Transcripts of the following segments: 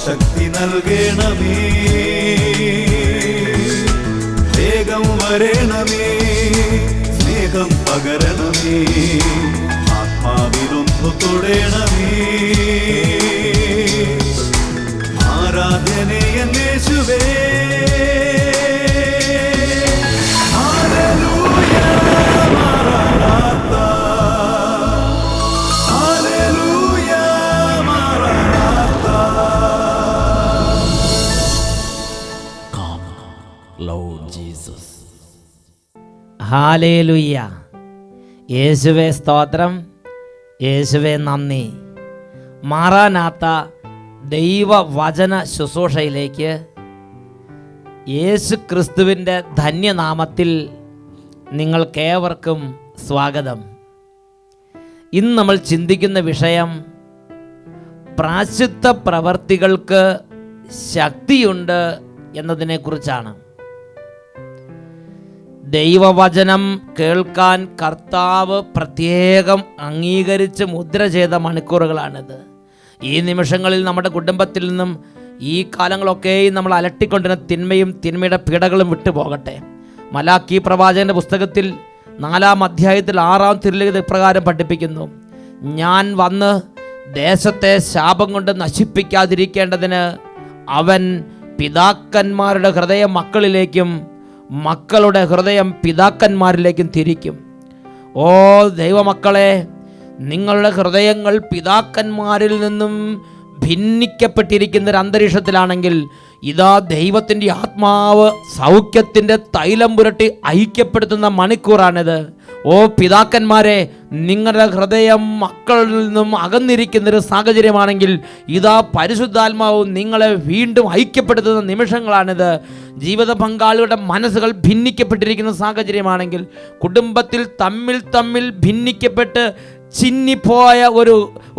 ശക്തി നൽകണമേ, വേഗം വരണമേ, സ്നേഹം പകരണമേ, ആത്മാവിലൊന്നു തൊടണമേ. ആരാധനയെ യേശുവേ, ഹല്ലേലൂയ മാറാനാഥാ, ഹല്ലേലൂയ മാറാനാഥാ. Come, Lord Jesus. ഹല്ലേലൂയ. യേശുവേ സ്തോത്രം, യേശുവേ നന്ദി. മാറാനാത്ത ദൈവവചന ശുശ്രൂഷയിലേക്ക് യേശു ക്രിസ്തുവിൻ്റെ ധന്യനാമത്തിൽ നിങ്ങൾക്കേവർക്കും സ്വാഗതം. ഇന്ന് നമ്മൾ ചിന്തിക്കുന്ന വിഷയം പ്രായശ്ചിത്ത പ്രവർത്തികൾക്ക് ശക്തിയുണ്ട് എന്നതിനെക്കുറിച്ചാണ്. ദൈവവചനം കേൾക്കാൻ കർത്താവ് പ്രത്യേകം അംഗീകരിച്ച് മുദ്ര ചെയ്ത മണിക്കൂറുകളാണിത്. ഈ നിമിഷങ്ങളിൽ നമ്മുടെ കുടുംബത്തിൽ നിന്നും ഈ കാലങ്ങളൊക്കെയും നമ്മൾ അലട്ടിക്കൊണ്ടിരുന്ന തിന്മയും തിന്മയുടെ പീഡകളും വിട്ടുപോകട്ടെ. മലാക്കി പ്രവാചകന്റെ പുസ്തകത്തിൽ 4-ാം അധ്യായത്തിൽ 6-ാം തിരുലിഖിത പ്രകാരം പഠിപ്പിക്കുന്നു, ഞാൻ വന്ന് ദേശത്തെ ശാപം കൊണ്ട് നശിപ്പിക്കാതിരിക്കേണ്ടതിന് അവൻ പിതാക്കന്മാരുടെ ഹൃദയം മക്കളിലേക്കും മക്കളുടെ ഹൃദയം പിതാക്കന്മാരിലേക്കും തിരിക്കും. ഓ ദൈവമക്കളെ, നിങ്ങളുടെ ഹൃദയങ്ങൾ പിതാക്കന്മാരിൽ നിന്നും ഭിന്നിക്കപ്പെട്ടിരിക്കുന്ന ഒരു അന്തരീക്ഷത്തിലാണെങ്കിൽ ഇതാ ദൈവത്തിൻ്റെ ആത്മാവ് സൗഖ്യത്തിൻ്റെ തൈലം പുരട്ടി ഐക്യപ്പെടുത്തുന്ന മണിക്കൂറാണിത്. ഓ പിതാക്കന്മാരെ, നിങ്ങളുടെ ഹൃദയം മക്കളിൽ നിന്നും അകന്നിരിക്കുന്നൊരു സാഹചര്യമാണെങ്കിൽ ഇതാ പരിശുദ്ധാത്മാവ് നിങ്ങളെ വീണ്ടും ഐക്യപ്പെടുത്തുന്ന നിമിഷങ്ങളാണിത്. ജീവിത പങ്കാളിയുടെ മനസ്സുകൾ ഭിന്നിക്കപ്പെട്ടിരിക്കുന്ന സാഹചര്യമാണെങ്കിൽ, കുടുംബത്തിൽ തമ്മിൽ ഭിന്നിക്കപ്പെട്ട് ചിന്നിപ്പോയ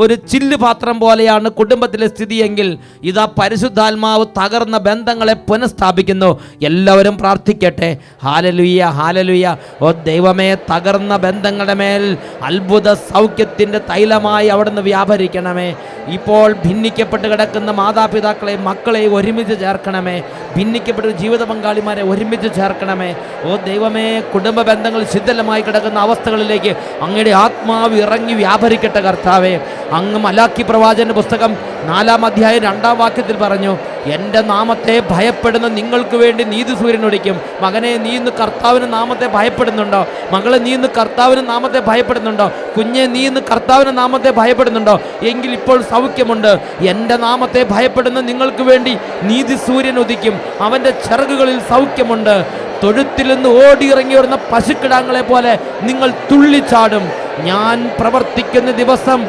ഒരു ചില്ല് പാത്രം പോലെയാണ് കുടുംബത്തിലെ സ്ഥിതിയെങ്കിൽ ഇതാ പരിശുദ്ധാത്മാവ് തകർന്ന ബന്ധങ്ങളെ പുനഃസ്ഥാപിക്കുന്നു. എല്ലാവരും പ്രാർത്ഥിക്കട്ടെ. Hallelujah, hallelujah. ഓ ദൈവമേ, തകർന്ന ബന്ധങ്ങളുടെ മേൽ അത്ഭുത സൗഖ്യത്തിൻ്റെ തൈലമായി അവിടുന്ന് വ്യാപരിക്കണമേ. ഇപ്പോൾ ഭിന്നിക്കപ്പെട്ട് കിടക്കുന്ന മാതാപിതാക്കളെ മക്കളെ ഒരുമിച്ച് ചേർക്കണമേ. ഭിന്നിക്കപ്പെട്ട ജീവിത പങ്കാളിമാരെ ഒരുമിച്ച് ചേർക്കണമേ. ഓ ദൈവമേ, കുടുംബ ബന്ധങ്ങൾ ശിഥിലമായി കിടക്കുന്ന അവസ്ഥകളിലേക്ക് അങ്ങയുടെ ആത്മാവ് ഇറങ്ങി വ്യാപരിക്കട്ടെ കർത്താവേ. അങ്ങ് മലാക്കി പ്രവാചകന്റെ പുസ്തകം 4-ാം അധ്യായം 2-ാം വാക്യത്തിൽ പറഞ്ഞു, എൻ്റെ നാമത്തെ ഭയപ്പെടുന്ന നിങ്ങൾക്ക് വേണ്ടി നീതി സൂര്യൻ ഉദിക്കും. മകനെ, നീ ഇന്ന് കർത്താവിന് നാമത്തെ ഭയപ്പെടുന്നുണ്ടോ? മകളെ, നീ ഇന്ന് കർത്താവിന് നാമത്തെ ഭയപ്പെടുന്നുണ്ടോ? കുഞ്ഞെ, നീ ഇന്ന് കർത്താവിന് നാമത്തെ ഭയപ്പെടുന്നുണ്ടോ? എങ്കിൽ ഇപ്പോൾ സൗഖ്യമുണ്ട്. എൻ്റെ നാമത്തെ ഭയപ്പെടുന്ന നിങ്ങൾക്ക് വേണ്ടി നീതി സൂര്യൻ ഉദിക്കും. അവൻ്റെ ചിറകുകളിൽ സൗഖ്യമുണ്ട്. തൊഴുത്തിൽ നിന്ന് ഓടിയിറങ്ങി വരുന്ന പശുക്കിടാങ്ങളെ പോലെ നിങ്ങൾ തുള്ളിച്ചാടും. ഞാൻ പ്രവർത്തിക്കുന്ന ദിവസം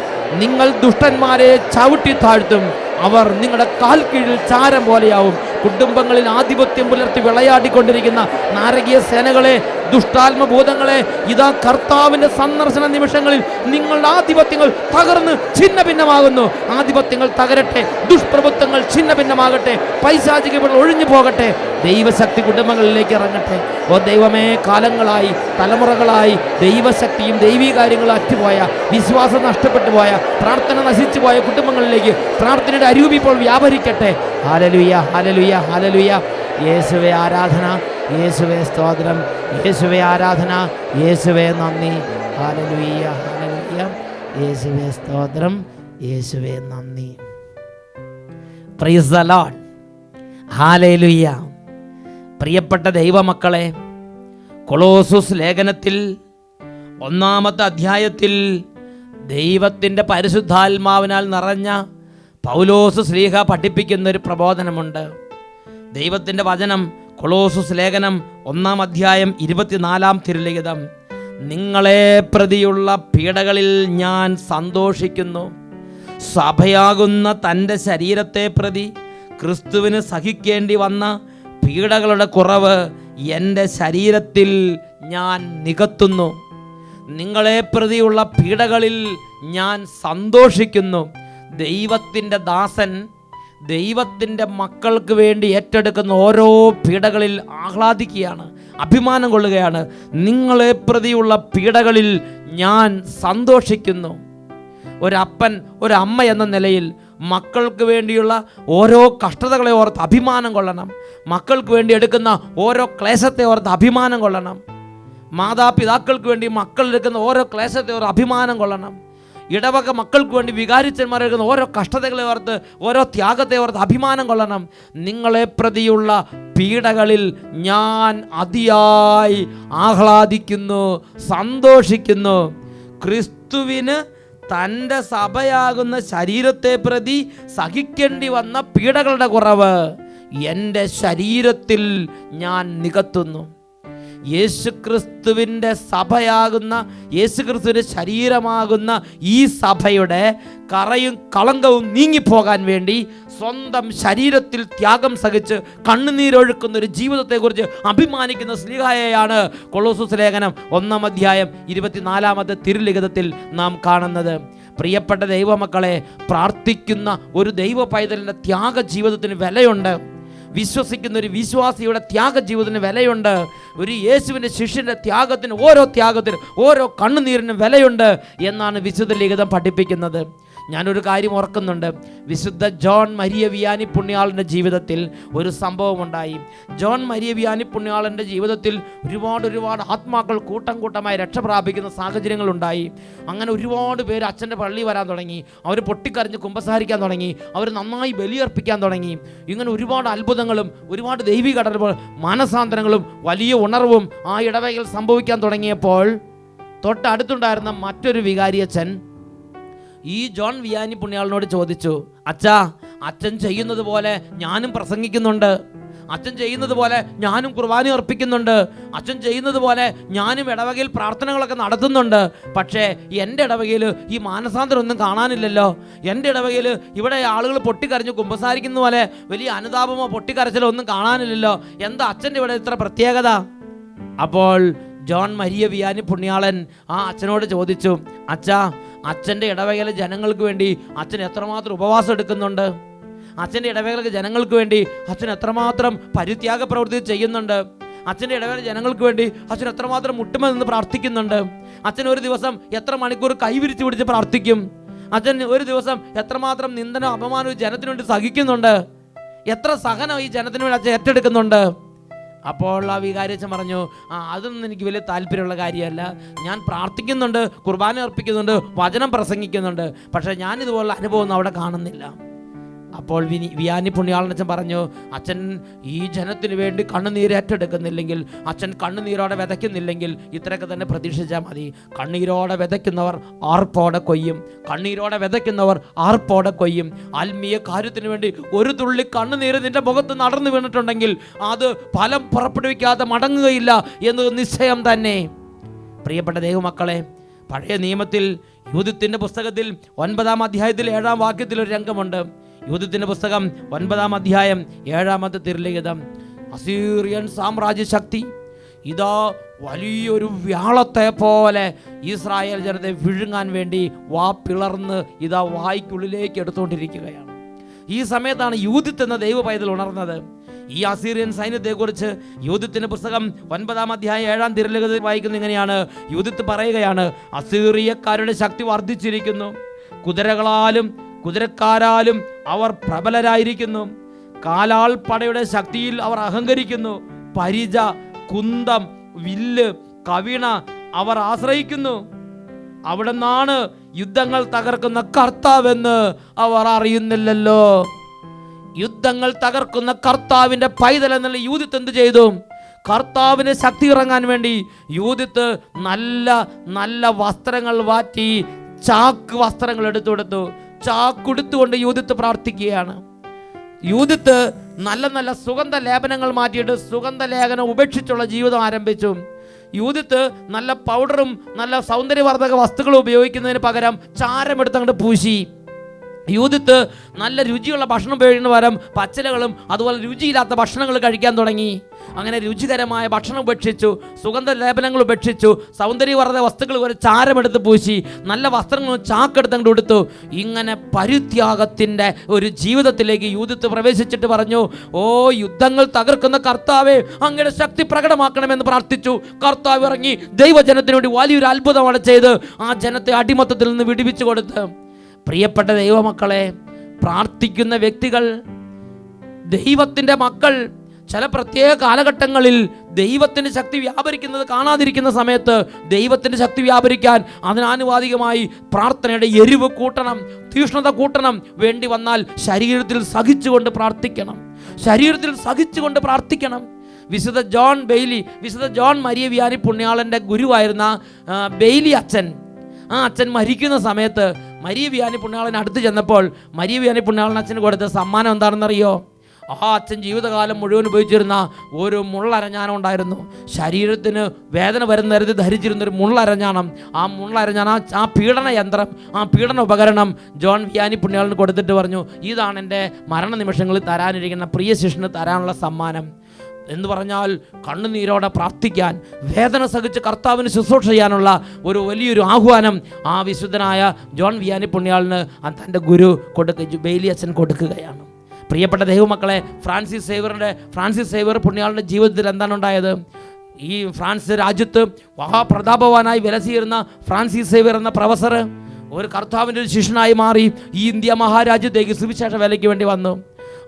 നിങ്ങൾ ദുഷ്ടന്മാരെ ചവിട്ടി താഴ്ത്തും. അവർ നിങ്ങളുടെ കാൽ കീഴിൽ ചാരം പോലെയാവും. കുടുംബങ്ങളിൽ ആധിപത്യം പുലർത്തി വിളയാടിക്കൊണ്ടിരിക്കുന്ന നാരകീയ സേനകളെ, ദുഷ്ടാത്മഭൂതങ്ങളെ, ഇതാ കർത്താവിൻ്റെ സന്ദർശന നിമിഷങ്ങളിൽ നിങ്ങളുടെ ആധിപത്യങ്ങൾ തകർന്ന് ഛിന്ന ഭിന്നമാകുന്നു. ആധിപത്യങ്ങൾ തകരട്ടെ, ദുഷ്പ്രഭുത്വങ്ങൾ ഛിന്ന ഭിന്നമാകട്ടെ, പൈശാചികകൾ ഒഴിഞ്ഞു പോകട്ടെ, ദൈവശക്തി കുടുംബങ്ങളിലേക്ക് ഇറങ്ങട്ടെ. ഓ ദൈവമേ, കാലങ്ങളായി തലമുറകളായി ദൈവശക്തിയും ദൈവീകാര്യങ്ങളും അറ്റുപോയ, വിശ്വാസം നഷ്ടപ്പെട്ടു പോയ, പ്രാർത്ഥന നശിച്ചു പോയ കുടുംബങ്ങളിലേക്ക് പ്രാർത്ഥനയുടെ അരൂപി ഇപ്പോൾ വ്യാപരിക്കട്ടെ. Hallelujah, hallelujah, hallelujah. യേശുവേ ആരാധന, യേശുവേ സ്തോത്രം, യേശുവേ ആരാധന, യേശുവേ നന്ദി. Hallelujah, hallelujah. യേശുവേ സ്തോത്രം, യേശുവേ നന്ദി. Praise the Lord. ഹല്ലേലൂയ. പ്രിയപ്പെട്ട ദൈവമക്കളെ, കൊളോസസ് ലേഖനത്തിൽ 1-ാമത്തെ അധ്യായത്തിൽ ദൈവത്തിൻ്റെ പരിശുദ്ധാത്മാവിനാൽ നിറഞ്ഞ പൗലോസ് ശ്ലീഹ പഠിപ്പിക്കുന്നൊരു പ്രബോധനമുണ്ട്. ദൈവത്തിൻ്റെ വചനം കൊളോസസ് ലേഖനം 1-ാം അധ്യായം 24-ാം തിരുലിഖിതം, നിങ്ങളെ പ്രതിയുള്ള പീഡകളിൽ ഞാൻ സന്തോഷിക്കുന്നു. സഭയാകുന്ന തൻ്റെ ശരീരത്തെ പ്രതി ക്രിസ്തുവിന് സഹിക്കേണ്ടി വന്ന പീഡകളുടെ കുറവ് എൻ്റെ ശരീരത്തിൽ ഞാൻ നികത്തുന്നു. നിങ്ങളെ പ്രതിയുള്ള പീഡകളിൽ ഞാൻ സന്തോഷിക്കുന്നു. ദൈവത്തിൻ്റെ ദാസൻ ദൈവത്തിൻ്റെ മക്കൾക്ക് വേണ്ടി ഏറ്റെടുക്കുന്ന ഓരോ പീഡകളിൽ ആഹ്ലാദിക്കുകയാണ്, അഭിമാനം കൊള്ളുകയാണ്. നിങ്ങളെ പ്രതിയുള്ള പീഡകളിൽ ഞാൻ സന്തോഷിക്കുന്നു. ഒരപ്പൻ ഒരമ്മ എന്ന നിലയിൽ മക്കൾക്ക് വേണ്ടിയുള്ള ഓരോ കഷ്ടതകളെ ഓർത്ത് അഭിമാനം കൊള്ളണം. മക്കൾക്ക് വേണ്ടി എടുക്കുന്ന ഓരോ ക്ലേശത്തെ ഓർത്ത് അഭിമാനം കൊള്ളണം. മാതാപിതാക്കൾക്ക് വേണ്ടി മക്കൾ എടുക്കുന്ന ഓരോ ക്ലേശത്തെ ഓർത്ത് അഭിമാനം കൊള്ളണം. ഇടവക മക്കൾക്ക് വേണ്ടി വികാരിച്ചന്മാർ എടുക്കുന്ന ഓരോ കഷ്ടതകളെ ഓർത്ത്, ഓരോ ത്യാഗത്തെ ഓർത്ത് അഭിമാനം കൊള്ളണം. നിങ്ങളെ പ്രതിയുള്ള പീഡകളിൽ ഞാൻ അതിയായി ആഹ്ലാദിക്കുന്നു, സന്തോഷിക്കുന്നു. ക്രിസ്തുവിന് തൻ്റെ സഭയാകുന്ന ശരീരത്തെ പ്രതി സഹിക്കേണ്ടി വന്ന പീഡകളുടെ കുറവ് എൻ്റെ ശരീരത്തിൽ ഞാൻ നികത്തുന്നു. യേശുക്രിസ്തുവിൻ്റെ സഭയാകുന്ന, യേശുക്രിസ്തുവിൻ്റെ ശരീരമാകുന്ന ഈ സഭയുടെ കറയും കളങ്കവും നീങ്ങിപ്പോകാൻ വേണ്ടി സ്വന്തം ശരീരത്തിൽ ത്യാഗം സഹിച്ച് കണ്ണുനീരൊഴുക്കുന്ന ഒരു ജീവിതത്തെക്കുറിച്ച് അഭിമാനിക്കുന്ന സ്ലീഹായെയാണ് കൊളോസ്സസ് ലേഖനം 1-ാം അധ്യായം 24-ാമത്തെ തിരുലിഖിതത്തിൽ നാം കാണുന്നത്. പ്രിയപ്പെട്ട ദൈവമക്കളെ, പ്രാർത്ഥിക്കുന്ന ഒരു ദൈവ പൈതലിൻ്റെ ത്യാഗ ജീവിതത്തിന് വിലയുണ്ട്. വിശ്വസിക്കുന്ന ഒരു വിശ്വാസിയുടെ ത്യാഗ ജീവിതത്തിന് വിലയുണ്ട്. ഒരു യേശുവിൻ്റെ ശിഷ്യൻ്റെ ത്യാഗത്തിന്, ഓരോ ത്യാഗത്തിനും, ഓരോ കണ്ണുനീരിനും വിലയുണ്ട് എന്നാണ് വിശുദ്ധ ലിഖിതം പഠിപ്പിക്കുന്നത്. ഞാനൊരു കാര്യം ഓർക്കുന്നുണ്ട്. വിശുദ്ധ ജോൺ മരിയ വിയാനി പുണ്യാളൻ്റെ ജീവിതത്തിൽ ഒരു സംഭവമുണ്ടായി. ജോൺ മരിയ വിയാനി പുണ്യാളൻ്റെ ജീവിതത്തിൽ ഒരുപാട് ആത്മാക്കൾ കൂട്ടം കൂട്ടമായി രക്ഷ പ്രാപിക്കുന്ന സാഹചര്യങ്ങളുണ്ടായി. അങ്ങനെ ഒരുപാട് പേര് അച്ഛൻ്റെ പള്ളി വരാൻ തുടങ്ങി. അവർ പൊട്ടിക്കരഞ്ഞ് കുമ്പസാരിക്കാൻ തുടങ്ങി. അവർ നന്നായി ബലിയർപ്പിക്കാൻ തുടങ്ങി. ഇങ്ങനെ ഒരുപാട് അത്ഭുതങ്ങളും ഒരുപാട് ദൈവിക മാനസാന്തരങ്ങളും വലിയ ഉണർവും ആ ഇടവകയിൽ സംഭവിക്കാൻ തുടങ്ങിയപ്പോൾ തൊട്ടടുത്തുണ്ടായിരുന്ന മറ്റൊരു വികാരിയച്ഛൻ ഈ ജോൺ വിയാനി പുണ്യാളനോട് ചോദിച്ചു, അച്ഛൻ ചെയ്യുന്നത് പോലെ ഞാനും പ്രസംഗിക്കുന്നുണ്ട്, അച്ഛൻ ചെയ്യുന്നത് പോലെ ഞാനും കുർബാന അർപ്പിക്കുന്നുണ്ട്, അച്ഛൻ ചെയ്യുന്നത് പോലെ ഞാനും ഇടവകയിൽ പ്രാർത്ഥനകളൊക്കെ നടത്തുന്നുണ്ട്. പക്ഷേ എൻ്റെ ഇടവകയിൽ ഈ മാനസാന്തരം ഒന്നും കാണാനില്ലല്ലോ. എൻ്റെ ഇടവകയിൽ ഇവിടെ ആളുകൾ പൊട്ടിക്കരഞ്ഞ് കുമ്പസാരിക്കുന്ന പോലെ വലിയ അനുതാപമോ പൊട്ടിക്കരച്ചിലോ ഒന്നും കാണാനില്ലല്ലോ. എന്താ അച്ഛൻ്റെ ഇവിടെ ഇത്ര പ്രത്യേകത? അപ്പോൾ ജോൺ മരിയ വിയാനി പുണ്യാളൻ ആ അച്ഛനോട് ചോദിച്ചു, അച്ഛൻ്റെ ഇടവകയിലെ ജനങ്ങൾക്ക് വേണ്ടി അച്ഛൻ എത്രമാത്രം ഉപവാസം എടുക്കുന്നുണ്ട്, അച്ഛൻ്റെ ഇടവകയിലെ ജനങ്ങൾക്ക് വേണ്ടി അച്ഛൻ എത്രമാത്രം പരിത്യാഗ പ്രവൃത്തി ചെയ്യുന്നുണ്ട്, അച്ഛൻ്റെ ഇടവകയിലെ ജനങ്ങൾക്ക് വേണ്ടി അച്ഛൻ എത്രമാത്രം മുട്ടുമ നിന്ന് പ്രാർത്ഥിക്കുന്നുണ്ട്, അച്ഛൻ ഒരു ദിവസം എത്ര മണിക്കൂർ കൈവിരിച്ച് പിടിച്ച് പ്രാർത്ഥിക്കും, അച്ഛൻ ഒരു ദിവസം എത്രമാത്രം നിന്ദനവും അപമാനവും ജനത്തിനു വേണ്ടി സഹിക്കുന്നുണ്ട്, എത്ര സഹനം ഈ ജനത്തിനു വേണ്ടി അച്ഛൻ ഏറ്റെടുക്കുന്നുണ്ട്. അപ്പോൾ ആ വികാരിയച്ഛൻ പറഞ്ഞു, അതൊന്നും എനിക്ക് വലിയ താല്പര്യമുള്ള കാര്യമല്ല. ഞാൻ പ്രാർത്ഥിക്കുന്നുണ്ട്, കുർബാന അർപ്പിക്കുന്നുണ്ട്, വചനം പ്രസംഗിക്കുന്നുണ്ട്, പക്ഷേ ഞാനിതുപോലുള്ള അനുഭവം ഒന്നും അവിടെ കാണുന്നില്ല. അപ്പോൾ വിയാനി പുണ്യാളനച്ഛൻ പറഞ്ഞു, അച്ഛൻ ഈ ജനത്തിന് വേണ്ടി കണ്ണുനീര് ഏറ്റെടുക്കുന്നില്ലെങ്കിൽ, അച്ഛൻ കണ്ണുനീരോടെ വിതയ്ക്കുന്നില്ലെങ്കിൽ ഇത്രയൊക്കെ തന്നെ പ്രതീക്ഷിച്ചാൽ മതി. കണ്ണീരോടെ വിതയ്ക്കുന്നവർ ആർപ്പോടെ കൊയ്യും, കണ്ണീരോടെ വിതയ്ക്കുന്നവർ ആർപ്പോടെ കൊയ്യും. ആത്മീയ കാര്യത്തിന് വേണ്ടി ഒരു തുള്ളി കണ്ണുനീര് നിന്റെ മുഖത്ത് നടന്നു വീണിട്ടുണ്ടെങ്കിൽ അത് ഫലം പുറപ്പെടുവിക്കാതെ മടങ്ങുകയില്ല എന്നത് നിശ്ചയം തന്നെ. പ്രിയപ്പെട്ട ദൈവമക്കളെ, പഴയ നിയമത്തിൽ യൂദത്തിന്റെ പുസ്തകത്തിൽ 9-ാം അധ്യായത്തിൽ 7-ാം വാക്യത്തിൽ ഒരു രംഗമുണ്ട്. യൂദത്തിന്റെ പുസ്തകം 9-ാം അധ്യായം 7-ാമത്തെ തിരുലിഖിതം. അസീറിയൻ സാമ്രാജ്യ ശക്തി ഇതാ വലിയൊരു വ്യാളത്തെ പോലെ ഇസ്രായേൽ ജനത്തെ വിഴുങ്ങാൻ വേണ്ടി പിളർന്ന് ഇതാ വായ്ക്കുള്ളിലേക്ക് എടുത്തുകൊണ്ടിരിക്കുകയാണ്. ഈ സമയത്താണ് യൂദിത്ത് എന്ന ദൈവ പൈതൽ ഉണർന്നത്. ഈ അസീറിയൻ സൈന്യത്തെക്കുറിച്ച് യൂദിത്തിന്റെ പുസ്തകം 9-ാം അധ്യായം 7-ാം തിരുലിഖിതത്തിൽ വായിക്കുന്നത് ഇങ്ങനെയാണ്. യൂദിത്ത് പറയുകയാണ്, അസീറിയക്കാരുടെ ശക്തി വർദ്ധിച്ചിരിക്കുന്നു, കുതിരകളാലും കുതിരക്കാരാലും അവർ പ്രബലരായിരിക്കുന്നു, കാലാൾ പടയുടെ ശക്തിയിൽ അവർ അഹങ്കരിക്കുന്നു, പരിച, കുന്തം, വില്ല്, കവിണ അവർ ആശ്രയിക്കുന്നു. അവിടെ നിന്നാണ് യുദ്ധങ്ങൾ തകർക്കുന്ന കർത്താവെന്ന് അവർ അറിയുന്നില്ലല്ലോ. യുദ്ധങ്ങൾ തകർക്കുന്ന കർത്താവിന്റെ പൈതൽ എന്നുള്ള യൂദിത്ത് എന്ത് ചെയ്തു? കർത്താവിന് ശക്തി ഇറങ്ങാൻ വേണ്ടി യൂദിത്ത് നല്ല നല്ല വസ്ത്രങ്ങൾ വാറ്റി ചാക്ക് വസ്ത്രങ്ങൾ എടുത്തു കൊടുത്തു. ചാക്കെടുത്തുകൊണ്ട് യൂദിത്ത് പ്രാർത്ഥിക്കുകയാണ്. യൂദിത്ത് നല്ല നല്ല സുഗന്ധ ലേപനങ്ങൾ മാറ്റിയിട്ട് സുഗന്ധ ലേഖനം ഉപേക്ഷിച്ചുള്ള ജീവിതം ആരംഭിച്ചു. യൂദിത്ത് നല്ല പൗഡറും നല്ല സൗന്ദര്യവർദ്ധക വസ്തുക്കളും ഉപയോഗിക്കുന്നതിന് പകരം ചാരമെടുത്ത് അങ്ങോട്ട് പൂശി. യൂദിത്ത് നല്ല രുചിയുള്ള ഭക്ഷണം ഉപയോഗിക്കുന്ന പകരം പച്ചിലകളും അതുപോലെ രുചിയില്ലാത്ത ഭക്ഷണങ്ങൾ കഴിക്കാൻ തുടങ്ങി. അങ്ങനെ രുചികരമായ ഭക്ഷണം ഉപേക്ഷിച്ചു, സുഗന്ധ ലേപനങ്ങൾ ഉപേക്ഷിച്ചു, സൗന്ദര്യവർദ്ധക വസ്തുക്കൾ ഒരു ചാരമെടുത്ത് പൂശി, നല്ല വസ്ത്രങ്ങളും ചാക്കെടുത്ത് അങ്ങോട്ട് കൊടുത്തു. ഇങ്ങനെ പരിത്യാഗത്തിൻ്റെ ഒരു ജീവിതത്തിലേക്ക് യൂദിത്ത് പ്രവേശിച്ചിട്ട് പറഞ്ഞു, ഓ യുദ്ധങ്ങൾ തകർക്കുന്ന കർത്താവേ, അങ്ങയുടെ ശക്തി പ്രകടമാക്കണമെന്ന് പ്രാർത്ഥിച്ചു. കർത്താവ് ഇറങ്ങി ദൈവജനത്തിനു വേണ്ടി വലിയൊരു അത്ഭുതമാണ് ചെയ്ത് ആ ജനത്തെ അടിമത്തത്തിൽ നിന്ന് വിടുവിച്ചു കൊടുത്ത്. പ്രിയപ്പെട്ട ദൈവമക്കളെ, പ്രാർത്ഥിക്കുന്ന വ്യക്തികൾ, ദൈവത്തിൻ്റെ മക്കൾ ചില പ്രത്യേക കാലഘട്ടങ്ങളിൽ ദൈവത്തിൻ്റെ ശക്തി വ്യാപരിക്കുന്നത് കാണാതിരിക്കുന്ന സമയത്ത് ദൈവത്തിൻ്റെ ശക്തി വ്യാപരിക്കാൻ അതിനാനുപാതികമായി പ്രാർത്ഥനയുടെ എരിവ് കൂട്ടണം, തീഷ്ണത കൂട്ടണം. വേണ്ടി വന്നാൽ ശരീരത്തിൽ സഹിച്ചുകൊണ്ട് പ്രാർത്ഥിക്കണം, ശരീരത്തിൽ സഹിച്ചുകൊണ്ട് പ്രാർത്ഥിക്കണം. വിശുദ്ധ ജോൺ മരിയ വിയാനി പുണ്യാളൻ്റെ ഗുരുവായിരുന്ന ബെയ്ലി അച്ഛൻ, ആ അച്ഛൻ മരിക്കുന്ന സമയത്ത് മരിയ വിയാനി പുണ്യാളന് അടുത്ത് ചെന്നപ്പോൾ മരിയ വിയാനി പുണ്യാളൻ അച്ഛന് കൊടുത്ത സമ്മാനം എന്താണെന്നറിയോ? ആ അച്ഛൻ ജീവിതകാലം മുഴുവൻ ഉപയോഗിച്ചിരുന്ന ഒരു മുള്ളരഞ്ഞാണം ഉണ്ടായിരുന്നു. ശരീരത്തിന് വേദന വരുന്ന തരത്തിൽ ധരിച്ചിരുന്നൊരു മുള്ളരഞ്ഞാണം. ആ മുള്ളരഞ്ഞാണം, ആ പീഡന യന്ത്രം, ആ പീഡന ഉപകരണം ജോൺ വിയാനി പുണ്യാളന് കൊടുത്തിട്ട് പറഞ്ഞു, ഇതാണ് എൻ്റെ മരണനിമിഷങ്ങളിൽ തരാനിരിക്കുന്ന പ്രിയ ശിഷ്യന് തരാനുള്ള സമ്മാനം എന്ന് പറഞ്ഞാൽ കണ്ണുനീരോടെ പ്രാർത്ഥിക്കാൻ, വേദന സഹിച്ച് കർത്താവിന് ശുശ്രൂഷ ചെയ്യാനുള്ള ഒരു വലിയൊരു ആഹ്വാനം ആ വിശുദ്ധനായ ജോൺ വിയാനി പുണ്യാളിന് തൻ്റെ ഗുരു ബെയ്ലി അച്ഛൻ കൊടുക്കുകയാണ്. പ്രിയപ്പെട്ട ദൈവമക്കളെ, ഫ്രാൻസിസ് സേവ്യർ പുണ്യാളിൻ്റെ ജീവിതത്തിൽ എന്താണ് ഉണ്ടായത്? ഈ ഫ്രാൻസ് രാജ്യത്ത് മഹാപ്രതാപവാനായി വിലസിയിരുന്ന ഫ്രാൻസിസ് സേവ്യർ എന്ന പ്രൊഫസർ ഒരു കർത്താവിൻ്റെ ഒരു ശിഷ്യനായി മാറി ഈ ഇന്ത്യ മഹാരാജ്യത്തേക്ക് സുവിശേഷ വേലയ്ക്ക് വേണ്ടി വന്നു.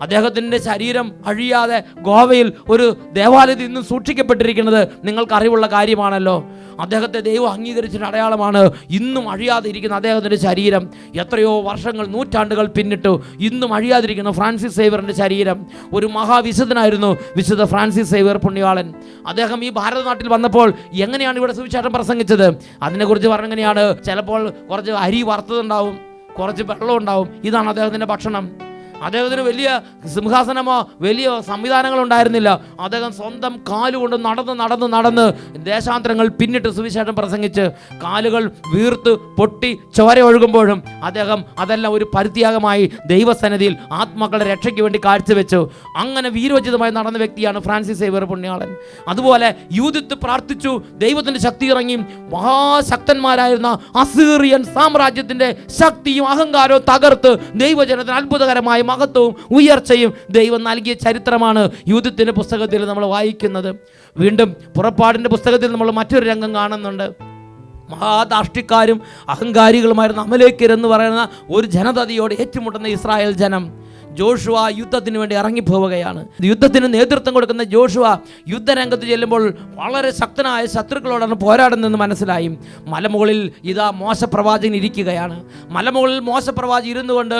അദ്ദേഹത്തിൻ്റെ ശരീരം അഴിയാതെ ഗോവയിൽ ഒരു ദേവാലയത്തിൽ ഇന്നും സൂക്ഷിക്കപ്പെട്ടിരിക്കുന്നത് നിങ്ങൾക്ക് അറിവുള്ള കാര്യമാണല്ലോ. അദ്ദേഹത്തെ ദൈവം അംഗീകരിച്ചൊരു അടയാളമാണ് ഇന്നും അഴിയാതെ ഇരിക്കുന്ന അദ്ദേഹത്തിൻ്റെ ശരീരം. എത്രയോ വർഷങ്ങൾ, നൂറ്റാണ്ടുകൾ പിന്നിട്ടു ഇന്നും അഴിയാതിരിക്കുന്ന ഫ്രാൻസിസ് സേവ്യറിൻ്റെ ശരീരം. ഒരു മഹാവിശുദ്ധനായിരുന്നു വിശുദ്ധ ഫ്രാൻസിസ് സേവ്യർ പുണ്യാളൻ. അദ്ദേഹം ഈ ഭാരതനാട്ടിൽ വന്നപ്പോൾ എങ്ങനെയാണ് ഇവിടെ സുവിശേഷം പ്രസംഗിച്ചത്? അതിനെക്കുറിച്ച് പറഞ്ഞെങ്ങനെയാണ്? ചിലപ്പോൾ കുറച്ച് അരി വറുത്തതുണ്ടാവും, കുറച്ച് വെള്ളം ഉണ്ടാവും, ഇതാണ് അദ്ദേഹത്തിൻ്റെ ഭക്ഷണം. അദ്ദേഹത്തിന് വലിയ സിംഹാസനമോ വലിയ സംവിധാനങ്ങളോ ഉണ്ടായിരുന്നില്ല. അദ്ദേഹം സ്വന്തം കാലുകൊണ്ട് നടന്ന് ദേശാന്തരങ്ങൾ പിന്നിട്ട് സുവിശേഷം പ്രസംഗിച്ച് കാലുകൾ വീർത്ത് പൊട്ടി ചോര ഒഴുകുമ്പോഴും അദ്ദേഹം അതെല്ലാം ഒരു പരിത്യാഗമായി ദൈവസന്നിധിയിൽ ആത്മാക്കളുടെ രക്ഷയ്ക്ക് വേണ്ടി കാഴ്ചവെച്ചു. അങ്ങനെ വീരോചിതമായി നടന്ന വ്യക്തിയാണ് ഫ്രാൻസിസ് സേവ്യർ പുണ്യാളൻ. അതുപോലെ യൂതിത്ത് പ്രാർത്ഥിച്ചു, ദൈവത്തിൻ്റെ ശക്തി ഇറങ്ങി. മഹാശക്തന്മാരായിരുന്ന അസീറിയൻ സാമ്രാജ്യത്തിൻ്റെ ശക്തിയും അഹങ്കാരവും തകർത്ത് ദൈവജനത്തിന് അത്ഭുതകരമായ മഹത്വവും ഉയർച്ചയും ദൈവം നൽകിയ ചരിത്രമാണ് യൂതിത്തിൻ്റെ പുസ്തകത്തിൽ നമ്മൾ വായിക്കുന്നത്. വീണ്ടും പുറപ്പാടിൻ്റെ പുസ്തകത്തിൽ നമ്മൾ മറ്റൊരു രംഗം കാണുന്നുണ്ട്. മഹാധാഷ്ടിക്കാരും അഹങ്കാരികളുമായിരുന്ന അമലേക്കർ എന്ന് പറയുന്ന ഒരു ജനതയോട് ഏറ്റുമുട്ടുന്ന ഇസ്രായേൽ ജനം. ജോഷുവ യുദ്ധത്തിന് വേണ്ടി ഇറങ്ങിപ്പോവുകയാണ്. യുദ്ധത്തിന് നേതൃത്വം കൊടുക്കുന്ന ജോഷുവ യുദ്ധരംഗത്ത് ചെല്ലുമ്പോൾ വളരെ ശക്തനായ ശത്രുക്കളോടാണ് പോരാടുന്നതെന്ന് മനസ്സിലായി. മലമുകളിൽ ഇതാ മോശ പ്രവാചകൻ ഇരിക്കുകയാണ്. മലമുകളിൽ മോശ പ്രവാചകൻ ഇരുന്നു കൊണ്ട്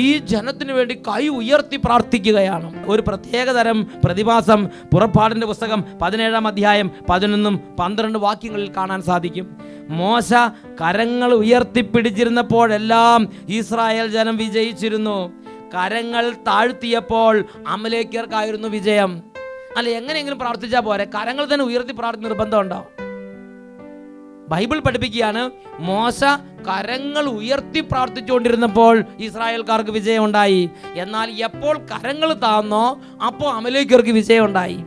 ഈ ജനത്തിന് വേണ്ടി കൈ ഉയർത്തി പ്രാർത്ഥിക്കുകയാണ്. ഒരു പ്രത്യേകതരം പ്രതിഭാസം പുറപ്പാടിൻ്റെ പുസ്തകം 17-ാം അധ്യായം 11-12 വാക്യങ്ങളിൽ കാണാൻ സാധിക്കും. മോശ കരങ്ങൾ ഉയർത്തിപ്പിടിച്ചിരുന്നപ്പോഴെല്ലാം ഇസ്രായേൽ ജനം വിജയിച്ചിരുന്നു. കരങ്ങൾ താഴ്ത്തിയപ്പോൾ അമലേക്കർക്കായിരുന്നു വിജയം. അല്ല, എങ്ങനെയെങ്കിലും പ്രാർത്ഥിച്ചാൽ പോരെ, കരങ്ങൾ തന്നെ ഉയർത്തി പ്രാർത്ഥന നിർബന്ധമുണ്ടോ? ബൈബിൾ പഠിപ്പിക്കുകയാണ്, മോശ കരങ്ങൾ ഉയർത്തി പ്രാർത്ഥിച്ചുകൊണ്ടിരുന്നപ്പോൾ ഇസ്രായേൽക്കാർക്ക് വിജയം ഉണ്ടായി. എന്നാൽ എപ്പോൾ കരങ്ങൾ താന്നോ അപ്പോൾ അമലേക്കർക്ക് വിജയം ഉണ്ടായി.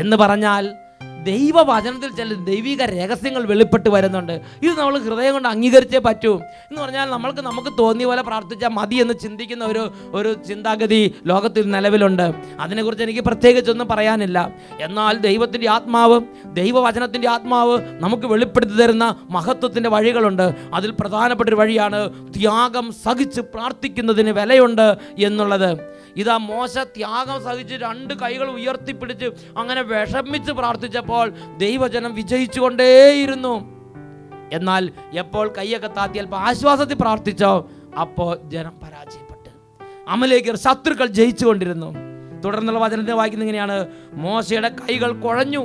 എന്ന് പറഞ്ഞാൽ ദൈവവചനത്തിൽ ചില ദൈവിക രഹസ്യങ്ങൾ വെളിപ്പെട്ട് വരുന്നുണ്ട്. ഇത് നമ്മൾ ഹൃദയം കൊണ്ട് അംഗീകരിച്ചേ പറ്റൂ. എന്ന് പറഞ്ഞാൽ നമുക്ക് തോന്നിയ പോലെ പ്രാർത്ഥിച്ചാൽ മതി എന്ന് ചിന്തിക്കുന്ന ഒരു ചിന്താഗതി ലോകത്തിൽ നിലവിലുണ്ട്. അതിനെക്കുറിച്ച് എനിക്ക് പ്രത്യേകിച്ചൊന്നും പറയാനില്ല. എന്നാൽ ദൈവത്തിൻ്റെ ആത്മാവ്, ദൈവവചനത്തിൻ്റെ ആത്മാവ് നമുക്ക് വെളിപ്പെടുത്തി തരുന്ന മഹത്വത്തിൻ്റെ വഴികളുണ്ട്. അതിൽ പ്രധാനപ്പെട്ടൊരു വഴിയാണ് ത്യാഗം സഹിച്ച് പ്രാർത്ഥിക്കുന്നതിന് വിലയുണ്ട് എന്നുള്ളത്. ഇതാ മോശ ത്യാഗം സഹിച്ച് 2 കൈകൾ ഉയർത്തിപ്പിടിച്ച് അങ്ങനെ വിഷമിച്ച് പ്രാർത്ഥിച്ചപ്പോൾ ദൈവജനം വിജയിച്ചു കൊണ്ടേയിരുന്നു. എന്നാൽ എപ്പോൾ കൈയൊക്കെ താത്തി അല്പം ആശ്വാസത്തിൽ പ്രാർത്ഥിച്ചോ അപ്പോൾ ജനം പരാജയപ്പെട്ട് അമലേക്കർ ശത്രുക്കൾ ജയിച്ചു കൊണ്ടിരുന്നു. തുടർന്നുള്ള വചനത്തെ വായിക്കുന്നത് ഇങ്ങനെയാണ്: മോശയുടെ കൈകൾ കുഴഞ്ഞു.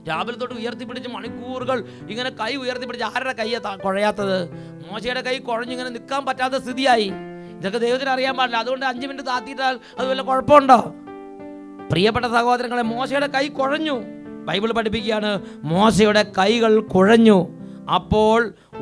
രാവിലെ തൊട്ട് ഉയർത്തിപ്പിടിച്ച് മണിക്കൂറുകൾ ഇങ്ങനെ കൈ ഉയർത്തിപ്പിടിച്ച് ആരുടെ കൈയെ കുഴയാത്തത്? മോശയുടെ കൈ കുഴഞ്ഞു ഇങ്ങനെ നിൽക്കാൻ പറ്റാത്ത സ്ഥിതിയായി. ഇതൊക്കെ ദൈവത്തിന് അറിയാൻ പാടില്ല. അതുകൊണ്ട് 5 മിനിറ്റ് താത്തിയിട്ടാൽ അത് വല്ല കുഴപ്പമുണ്ടോ? പ്രിയപ്പെട്ട സഹോദരങ്ങളെ, മോശയുടെ കൈ കുഴഞ്ഞു. ബൈബിൾ പഠിപ്പിക്കുകയാണ്, മോശയുടെ കൈകൾ കുഴഞ്ഞു. അപ്പോൾ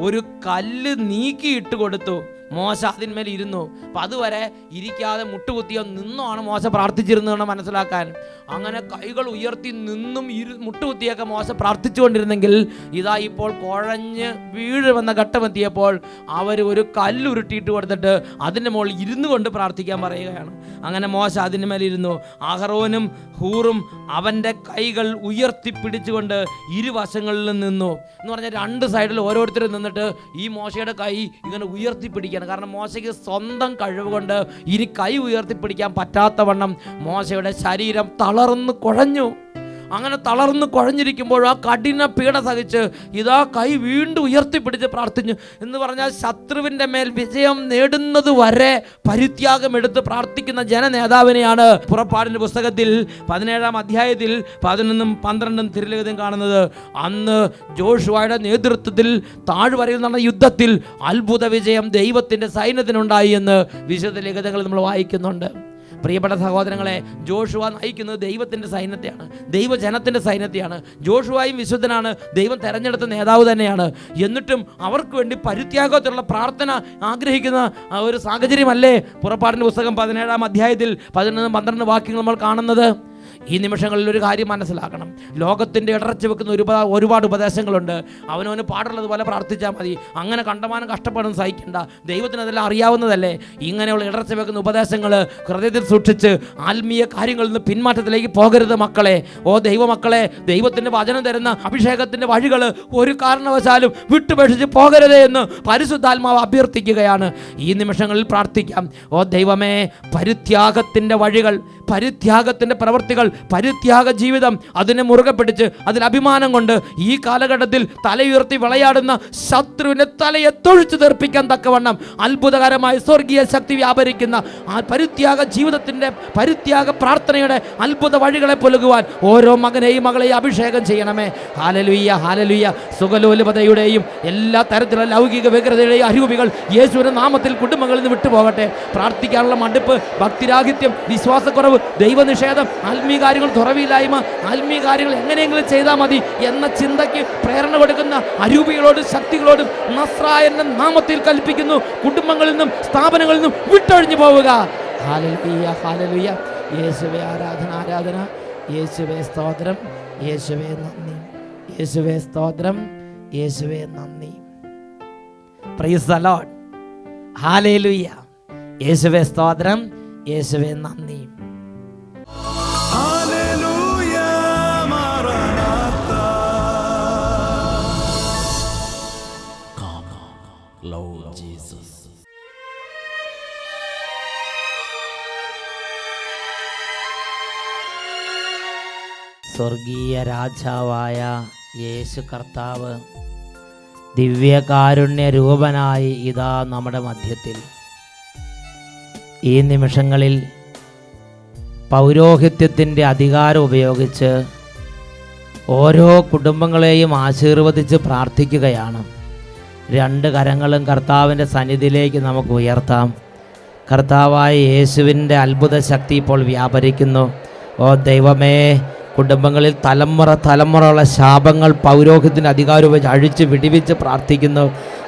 ഒരു കല്ല് നീക്കിയിട്ട് കൊടുത്തു. മോശ അതിന്മേൽ ഇരുന്നു. അപ്പം അതുവരെ ഇരിക്കാതെ മുട്ടുകുത്തിയോ നിന്നോ ആണ് മോശ പ്രാർത്ഥിച്ചിരുന്നതെന്ന് മനസ്സിലാക്കാൻ. അങ്ങനെ കൈകൾ ഉയർത്തി നിന്നും മുട്ടുകുത്തിയൊക്കെ മോശ പ്രാർത്ഥിച്ചുകൊണ്ടിരുന്നെങ്കിൽ ഇതാ ഇപ്പോൾ കുഴഞ്ഞ് വീഴുമെന്ന ഘട്ടമെത്തിയപ്പോൾ അവർ ഒരു കല്ലുരുട്ടിയിട്ട് കൊടുത്തിട്ട് അതിൻ്റെ മുകളിൽ ഇരുന്നു കൊണ്ട് പ്രാർത്ഥിക്കാൻ പറയുകയാണ്. അങ്ങനെ മോശ അതിൻ്റെ മേലിരുന്നു. അഹറോനും ഹൂറും അവൻ്റെ കൈകൾ ഉയർത്തിപ്പിടിച്ചുകൊണ്ട് ഇരുവശങ്ങളിലും നിന്നു. എന്ന് പറഞ്ഞാൽ 2 സൈഡിൽ ഓരോരുത്തരും നിന്നിട്ട് ഈ മോശയുടെ കൈ ഇങ്ങനെ ഉയർത്തിപ്പിടിക്കാൻ പ്രാർത്ഥിക്കുകയാണ്. കാരണം മോശയ്ക്ക് സ്വന്തം കഴിവ് കൊണ്ട് ഇനി കൈ ഉയർത്തിപ്പിടിക്കാൻ പറ്റാത്തവണ്ണം മോശയുടെ ശരീരം തളർന്ന് കുഴഞ്ഞു. അങ്ങനെ തളർന്ന് കുഴഞ്ഞിരിക്കുമ്പോൾ ആ കഠിന പീഡ സഹിച്ച് ഇതാ കൈ വീണ്ടും ഉയർത്തിപ്പിടിച്ച് പ്രാർത്ഥിച്ചു എന്ന് പറഞ്ഞാൽ ശത്രുവിൻ്റെ മേൽ വിജയം നേടുന്നത് വരെ പരിത്യാഗം എടുത്ത് പ്രാർത്ഥിക്കുന്ന ജനനേതാവിനെയാണ് പുറപ്പാടിൻ്റെ പുസ്തകത്തിൽ 17-ാം അധ്യായത്തിൽ 11-12 തിരുലിഖിതം കാണുന്നത്. അന്ന് ജോഷുവയുടെ നേതൃത്വത്തിൽ താഴ്വരയിൽ നടന്ന യുദ്ധത്തിൽ അത്ഭുത വിജയം ദൈവത്തിൻ്റെ സൈന്യത്തിനുണ്ടായി എന്ന് വിശുദ്ധ ലിഖിതങ്ങൾ നമ്മൾ വായിക്കുന്നുണ്ട്. പ്രിയപ്പെട്ട സഹോദരങ്ങളെ, ജോഷുവ നയിക്കുന്നത് ദൈവത്തിൻ്റെ സൈന്യത്തെയാണ്, ദൈവജനത്തിൻ്റെ സൈന്യത്തെയാണ്. ജോഷുവയും വിശുദ്ധനാണ്, ദൈവം തെരഞ്ഞെടുത്ത നേതാവ് തന്നെയാണ്. എന്നിട്ടും അവർക്ക് വേണ്ടി പരിത്യാഗത്തിലുള്ള പ്രാർത്ഥന ആഗ്രഹിക്കുന്ന ഒരു സാഹചര്യമല്ലേ പുറപ്പാടിൻ്റെ പുസ്തകം 17-ാം അധ്യായത്തിൽ 11-12 വാക്യങ്ങൾ നമ്മൾ കാണുന്നത്. ഈ നിമിഷങ്ങളിൽ ഒരു കാര്യം മനസ്സിലാക്കണം. ലോകത്തിൻ്റെ ഇടർച്ച വെക്കുന്ന ഒരുപാട് ഉപദേശങ്ങളുണ്ട്. അവനവന് പാടുള്ളതുപോലെ പ്രാർത്ഥിച്ചാൽ മതി, അങ്ങനെ കണ്ടമാനം കഷ്ടപ്പാടും സഹിക്കണ്ട, ദൈവത്തിന് അതെല്ലാം അറിയാവുന്നതല്ലേ. ഇങ്ങനെയുള്ള ഇടർച്ച വെക്കുന്ന ഉപദേശങ്ങൾ ഹൃദയത്തിൽ സൂക്ഷിച്ച് ആത്മീയ കാര്യങ്ങളിൽ നിന്ന് പിന്മാറ്റത്തിലേക്ക് പോകരുത് മക്കളെ. ഓ ദൈവമക്കളെ, ദൈവത്തിൻ്റെ വചനം തരുന്ന അഭിഷേകത്തിൻ്റെ വഴികൾ ഒരു കാരണവശാലും വിട്ടുപേക്ഷിച്ച് പോകരുതേ എന്ന് പരിശുദ്ധാത്മാവ് അഭ്യർത്ഥിക്കുകയാണ്. ഈ നിമിഷങ്ങളിൽ പ്രാർത്ഥിക്കാം. ഓ ദൈവമേ, പരിത്യാഗത്തിൻ്റെ വഴികൾ, പരിത്യാഗത്തിൻ്റെ പ്രവൃത്തികൾ, പരിത്യാഗ ജീവിതം അതിനെ മുറുകെ പിടിച്ച് അതിൽ അഭിമാനം കൊണ്ട് ഈ കാലഘട്ടത്തിൽ തലയുയർത്തി വിളയാടുന്ന ശത്രുവിൻ്റെ തലയെ തൊഴിച്ചു തെറിപ്പിക്കാൻ തക്കവണ്ണം അത്ഭുതകരമായ സ്വർഗീയ ശക്തി വ്യാപരിക്കുന്ന ആ പരിത്യാഗ ജീവിതത്തിൻ്റെ പരിത്യാഗ പ്രാർത്ഥനയുടെ അത്ഭുത വഴികളെ പുലുകുവാൻ ഓരോ മകനെയും മകളെയും അഭിഷേകം ചെയ്യണമേ. Hallelujah, hallelujah. സുഖലോലുപതയുടെയും എല്ലാ തരത്തിലുള്ള ലൗകിക വ്യഗ്രതയുടെയും അരൂപികൾ യേശുവിന്റെ നാമത്തിൽ കുടുംബങ്ങളിൽ നിന്ന് വിട്ടുപോകട്ടെ. പ്രാർത്ഥിക്കാനുള്ള മടുപ്പ്, ഭക്തിരാഹിത്യം, വിശ്വാസക്കുറവ്, ദൈവനിഷേധം, ആത്മീയ കാര്യങ്ങൾ തുറവിയില്ലായ്മ, ആത്മീയ കാര്യങ്ങൾ എങ്ങനെയെങ്കിലും ചെയ്താൽ മതി എന്ന ചിന്തയ്ക്ക് പ്രേരണ കൊടുക്കുന്ന അരൂപികളോടും ശക്തികളോടും നസ്രായന്റെ നാമത്തിൽ കൽപ്പിക്കുന്നു, കുടുംബങ്ങളിൽ നിന്നും സ്ഥാപനങ്ങളിൽ നിന്നും വിട്ടൊഴിഞ്ഞു പോവുക. Hallelujah, hallelujah. യേശുവേ ആരാധന, ആരാധന. യേശുവേ സ്തോത്രം, യേശുവേ നന്ദി, യേശുവേ സ്തോത്രം, യേശുവേ നന്ദി. Praise the Lord. ഹല്ലേലൂയ. യേശുവേ സ്തോത്രം, യേശുവേ നന്ദി. ഹല്ലേലൂയ, മാറാനാത്ത. Come, Lord Jesus. സ്വർഗീയ രാജാവായ യേശു കർത്താവ് ദിവ്യകാരുണ്യ രൂപനായി ഇതാ നമ്മുടെ മധ്യത്തിൽ. ഈ നിമിഷങ്ങളിൽ പൗരോഹിത്യത്തിൻ്റെ അധികാരം ഉപയോഗിച്ച് ഓരോ കുടുംബങ്ങളെയും ആശീർവദിച്ച് പ്രാർത്ഥിക്കുകയാണ്. 2 കരങ്ങളും കർത്താവിൻ്റെ സന്നിധിയിലേക്ക് നമുക്ക് ഉയർത്താം. കർത്താവായ യേശുവിൻ്റെ അത്ഭുത ശക്തി ഇപ്പോൾ വ്യാപരിക്കുന്നു. ഓ ദൈവമേ, കുടുംബങ്ങളിൽ തലമുറയുള്ള ശാപങ്ങൾ പൗരോഹിത്യത്തിൻ്റെ അധികാരം ഉപയോഗിച്ച് അഴിച്ച് വിടിവിച്ച് പ്രാർത്ഥിക്കുന്നു.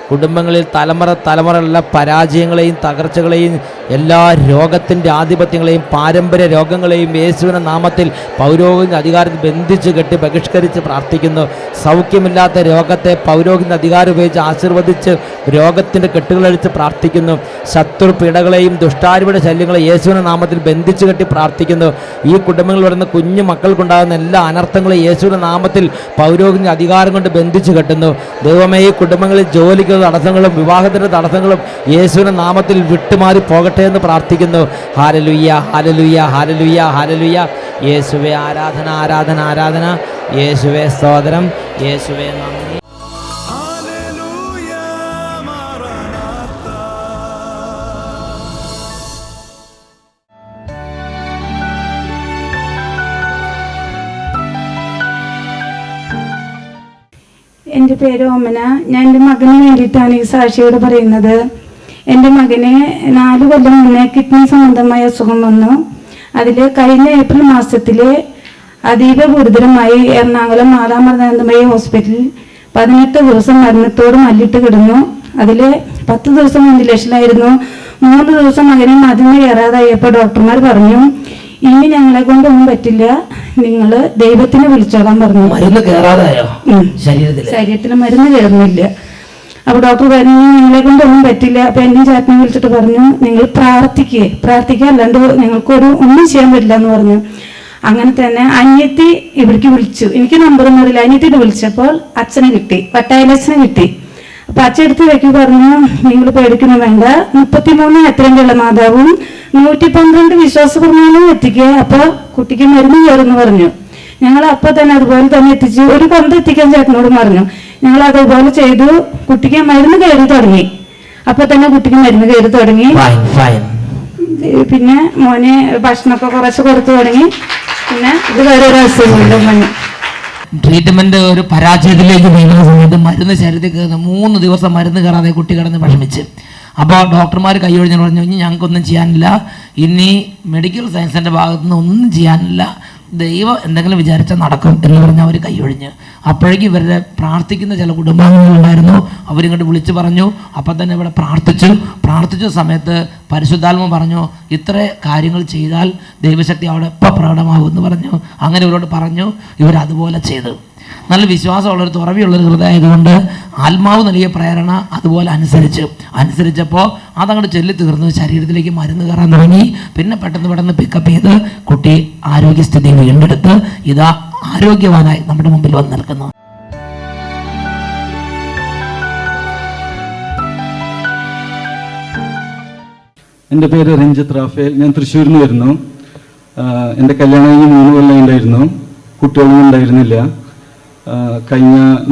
കുടുംബങ്ങളിൽ തലമുറയുള്ള പരാജയങ്ങളെയും തകർച്ചകളെയും എല്ലാ രോഗത്തിൻ്റെ ആധിപത്യങ്ങളെയും പാരമ്പര്യ രോഗങ്ങളെയും യേശുവിൻ്റെ നാമത്തിൽ പൗരോഹിത്യ അധികാരത്തിൽ ബന്ധിച്ച് കെട്ടി ബഹിഷ്കരിച്ച് പ്രാർത്ഥിക്കുന്നു. സൗഖ്യമില്ലാത്ത രോഗത്തെ പൗരോഹിത്യ അധികാരം ഉപയോഗിച്ച് ആശീർവദിച്ച് രോഗത്തിൻ്റെ കെട്ടുകളഴിച്ച് പ്രാർത്ഥിക്കുന്നു. ശത്രുപീഡകളെയും ദുഷ്ടാരൂപിയുടെ ശല്യങ്ങളെ യേശുവിൻ്റെ നാമത്തിൽ ബന്ധിച്ച് കെട്ടി പ്രാർത്ഥിക്കുന്നു. ഈ കുടുംബങ്ങളിൽ വരുന്ന കുഞ്ഞു മക്കൾക്കുണ്ടാകുന്ന എല്ലാ അനർത്ഥങ്ങളും യേശുവിൻ്റെ നാമത്തിൽ പൗരോഹിത്യ അധികാരം കൊണ്ട് ബന്ധിച്ച് കെട്ടുന്നു. ദൈവമേ, ഈ കുടുംബങ്ങളിൽ ജോലിക്ക് തടസ്സങ്ങളും വിവാഹത്തിൻ്റെ തടസ്സങ്ങളും യേശുവിൻ്റെ നാമത്തിൽ വിട്ടുമാറി പോകട്ടെ എന്ന് പ്രാർത്ഥിക്കുന്നു. Hallelujah, hallelujah, hallelujah, hallelujah. യേശുവേ ആരാധന, ആരാധന, ആരാധന. യേശുവേ സ്തോത്രം, യേശുവേ നന്ദി. ഹല്ലേലൂയ, മാറാനാത്ത. എൻ്റെ പേര് ഓമന. ഞാൻ എൻ്റെ മകന് വേണ്ടിയിട്ടാണ് ഈ സാക്ഷിയോട് പറയുന്നത്. എൻ്റെ മകന് 4 കൊല്ലം മുന്നേ കിഡ്നി സംബന്ധമായ അസുഖം വന്നു. അതിൽ കഴിഞ്ഞ ഏപ്രിൽ മാസത്തിൽ അതീവ ഗുരുതരമായി എറണാകുളം മാതാമൃതാനന്ദമയി ഹോസ്പിറ്റലിൽ 18 ദിവസം മരണത്തോട് മല്ലിട്ട് കിടന്നു. അതിൽ 10 ദിവസം വെന്റിലേഷനിലായിരുന്നു. 3 ദിവസം മകനെ മരുന്ന് കയറാതായപ്പോൾ ഡോക്ടർമാർ പറഞ്ഞു, ഇനി ഞങ്ങളെ കൊണ്ടൊന്നും പറ്റില്ല, നിങ്ങൾ ദൈവത്തിനെ വിളിച്ചോളാൻ പറഞ്ഞു. മരുന്ന് കയറാതായോ? ശരീരത്തിൽ മരുന്ന് കയറുന്നില്ല. അപ്പൊ ഡോക്ടർ പറഞ്ഞു, നിങ്ങളെ കൊണ്ടൊന്നും പറ്റില്ല. അപ്പൊ എന്നെ ചേട്ടനെ വിളിച്ചിട്ട് പറഞ്ഞു, നിങ്ങൾ പ്രാർത്ഥിക്കുക, അല്ലാണ്ട് നിങ്ങൾക്കൊരു ഒന്നും ചെയ്യാൻ പറ്റില്ല എന്ന് പറഞ്ഞു. അങ്ങനെ തന്നെ അനിയത്തി ഇവിടേക്ക് വിളിച്ചു. എനിക്ക് നമ്പറൊന്നും അറിയില്ല. അനിയത്തിനെ വിളിച്ചപ്പോൾ അച്ഛനെ കിട്ടി, വട്ടായിലച്ഛനെ കിട്ടി. അപ്പൊ അച്ഛടുത്ത് വെക്കി പറഞ്ഞു, നിങ്ങൾ പേടിക്കുന്നു വേണ്ട, 33 എത്രയുള്ള മാതാവും 112 വിശ്വാസ പ്രമാണവും എത്തിക്കുക, അപ്പൊ കുട്ടിക്ക് മരുന്ന് കയറുന്നു പറഞ്ഞു. ഞങ്ങൾ അപ്പൊ തന്നെ അതുപോലെ തന്നെ എത്തിച്ചു. ഒരു കൊന്ത എത്തിക്കാൻ ചേട്ടനോട് പറഞ്ഞു. ഞങ്ങൾ അതുപോലെ ചെയ്തു. കുട്ടിക്ക് മരുന്ന് കയറി തുടങ്ങി. അപ്പൊ തന്നെ കുട്ടിക്ക് മരുന്ന് കയറി തുടങ്ങി. പിന്നെ മോനെ ഭക്ഷണമൊക്കെ കുറച്ച് കൊടുത്തു തുടങ്ങി. പിന്നെ ഇത് വേറെ ഒരു അസുഖമില്ല. ട്രീറ്റ്മെന്റ് ഒരു പരാജയത്തിലേക്ക് നീങ്ങുന്ന സമയത്ത് മരുന്ന് ശരീരത്തിൽ കയറുന്ന 3 ദിവസം മരുന്ന് കയറാതെ കുട്ടി കിടന്ന് വിഷമിച്ച്. അപ്പോൾ ഡോക്ടർമാർ കൈയൊഴിഞ്ഞ് പറഞ്ഞു, ഇനി ഞങ്ങൾക്കൊന്നും ചെയ്യാനില്ല, ഇനി മെഡിക്കൽ സയൻസിൻ്റെ ഭാഗത്തുനിന്ന് ഒന്നും ചെയ്യാനില്ല, ദൈവം എന്തെങ്കിലും വിചാരിച്ചാൽ നടക്കും എന്ന് പറഞ്ഞ് അവർ കൈയൊഴിഞ്ഞ്. അപ്പോഴേക്കും ഇവരുടെ പ്രാർത്ഥിക്കുന്ന ചില കുടുംബാംഗങ്ങളുണ്ടായിരുന്നു. അവരിങ്ങോട്ട് വിളിച്ചു പറഞ്ഞു. അപ്പം തന്നെ ഇവിടെ പ്രാർത്ഥിച്ച സമയത്ത് പരിശുദ്ധാത്മ പറഞ്ഞു, ഇത്ര കാര്യങ്ങൾ ചെയ്താൽ ദൈവശക്തി അവിടെ എപ്പോൾ പ്രകടമാകും എന്ന് പറഞ്ഞു. അങ്ങനെ ഇവരോട് പറഞ്ഞു. ഇവരതുപോലെ ചെയ്തു. നല്ല വിശ്വാസമുള്ളൊരു തുറവിയുള്ളൊരു ഹൃദയമായതുകൊണ്ട് ആത്മാവ് നൽകിയ പ്രേരണ അതുപോലെ അനുസരിച്ചപ്പോൾ അതങ്ങോട്ട് ചൊല്ലി തീർന്നു. ശരീരത്തിലേക്ക് മരുന്ന് കയറാൻ തുടങ്ങി. പിന്നെ പെട്ടെന്ന് പിക്കപ്പ് ചെയ്ത് കുട്ടി ആരോഗ്യസ്ഥിതി വീണ്ടെടുത്ത് ഇതാ ആരോഗ്യവാനായി നമ്മുടെ മുമ്പിൽ വന്ന് നിൽക്കുന്നു. എൻ്റെ പേര് രഞ്ജിത്ത് റാഫേൽ. ഞാൻ തൃശ്ശൂരിൽ നിന്ന് വരുന്നു. എൻ്റെ കല്യാണം കഴിഞ്ഞ് 3 കൊല്ലം ഉണ്ടായിരുന്നു. കുട്ടികളൊന്നും ഉണ്ടായിരുന്നില്ല.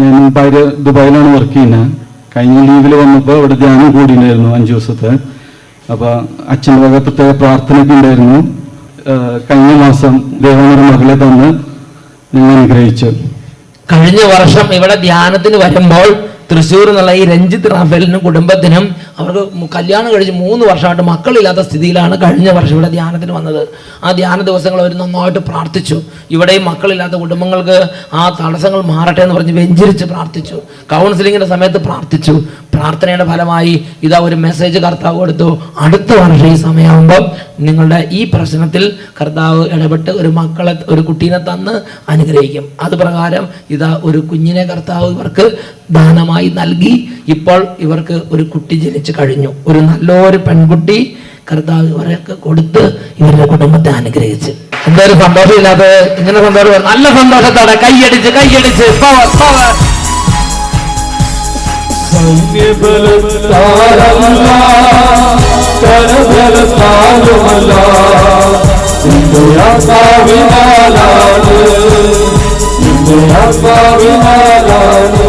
ഞാൻ ഭാര്യ ദുബായിലാണ് വർക്ക് ചെയ്യുന്നത്. കഴിഞ്ഞ ലീവിൽ വന്നപ്പോൾ ഇവിടെ ധ്യാനം കൂടിയിട്ടുണ്ടായിരുന്നു 5 ദിവസത്തെ. അപ്പോൾ അച്ഛൻ്റെ വക പ്രത്യേക പ്രാർത്ഥനയൊക്കെ ഉണ്ടായിരുന്നു. കഴിഞ്ഞ മാസം ദൈവങ്ങളുടെ മകളെ തന്ന് ഞങ്ങൾ അനുഗ്രഹിച്ചു. കഴിഞ്ഞ വർഷം ഇവിടെ ധ്യാനത്തിന് വരുമ്പോൾ തൃശ്ശൂർ എന്നുള്ള ഈ രഞ്ജിത്ത് റാഫേലിനും കുടുംബത്തിനും അവർക്ക് കല്യാണം കഴിച്ച് 3 വർഷമായിട്ട് മക്കളില്ലാത്ത സ്ഥിതിയിലാണ് കഴിഞ്ഞ വർഷം ഇവിടെ ധ്യാനത്തിന് വന്നത്. ആ ധ്യാന ദിവസങ്ങൾ അവർ നന്നായിട്ട് പ്രാർത്ഥിച്ചു. ഇവിടെയും മക്കളില്ലാത്ത കുടുംബങ്ങൾക്ക് ആ തടസ്സങ്ങൾ മാറട്ടെ എന്ന് പറഞ്ഞ് വെഞ്ചരിച്ച് പ്രാർത്ഥിച്ചു. കൗൺസിലിങ്ങിൻ്റെ സമയത്ത് പ്രാർത്ഥിച്ചു. പ്രാർത്ഥനയുടെ ഫലമായി ഇതാ ഒരു മെസ്സേജ് കർത്താവ് കൊടുത്തു. അടുത്ത വർഷം ഈ സമയമാകുമ്പോൾ നിങ്ങളുടെ ഈ പ്രശ്നത്തിൽ കർത്താവ് ഇടപെട്ട് ഒരു കുട്ടീനെ തന്ന് അനുഗ്രഹിക്കും. അത് പ്രകാരം ഇതാ ഒരു കുഞ്ഞിനെ കർത്താവ് ഇവർക്ക് ദാനമായി നൽകി. ഇപ്പോൾ ഇവർക്ക് ഒരു കുട്ടി ജനിച്ചു കഴിഞ്ഞു. ഒരു നല്ലൊരു പെൺകുട്ടി കർത്താവ് ഇവരൊക്കെ കൊടുത്ത് ഇവരുടെ കുടുംബത്തെ അനുഗ്രഹിച്ച്. എന്തൊരു സന്തോഷമില്ലാതെ ഇങ്ങനെ സന്തോഷം, നല്ല സന്തോഷത്തോടെ കൈയടിച്ച് പവർ Viva